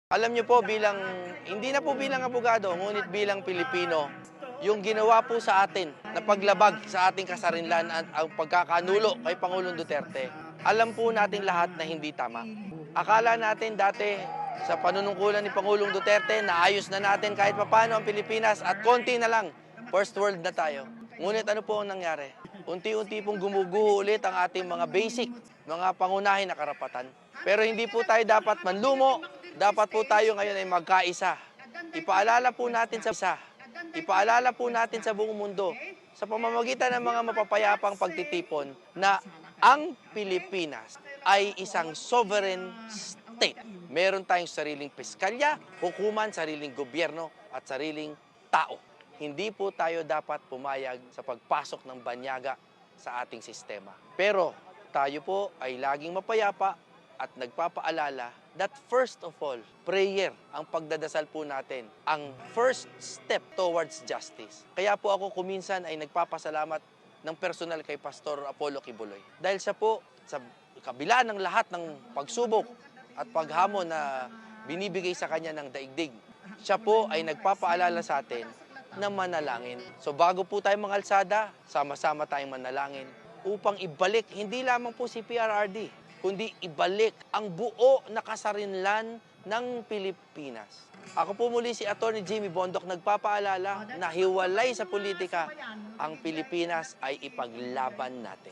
Alam niyo po hindi na po bilang abogado, ngunit bilang Pilipino, yung ginawa po sa atin na paglabag sa ating kasarinlan at ang pagkakanulo kay Pangulong Duterte, alam po nating lahat na hindi tama. Akala natin dati sa panunungkulan ni Pangulong Duterte, naayos na natin kahit papano ang Pilipinas at konti na lang, first world na tayo. Ngunit ano po ang nangyari? Unti-unti pong gumuguho ulit ang ating mga basic, mga pangunahin na karapatan. Pero hindi po tayo dapat manlumo, dapat po tayo ngayon ay magkaisa. Ipaalala po natin sa buong mundo sa pamamagitan ng mga mapapayapang pagtitipon na ang Pilipinas ay isang sovereign state. Meron tayong sariling piskalya, hukuman, sariling gobyerno at sariling tao. Hindi po tayo dapat pumayag sa pagpasok ng banyaga sa ating sistema. Pero tayo po ay laging mapayapa at nagpapaalala that first of all, prayer, ang pagdadasal po natin, ang first step towards justice. Kaya po ako kuminsan ay nagpapasalamat ng personal kay Pastor Apollo Kibuloy. Dahil siya po, sa kabila ng lahat ng pagsubok at paghamon na binibigay sa kanya ng daigdig, siya po ay nagpapaalala sa atin na manalangin. So bago po tayo mangalsada, sama-sama tayong manalangin upang ibalik hindi lamang po si PRRD, kundi ibalik ang buo na kasarinlan ng Pilipinas. Ako po muli si Atty. Jimmy Bondoc nagpapaalala na hiwalay sa politika, ang Pilipinas ay ipaglaban natin.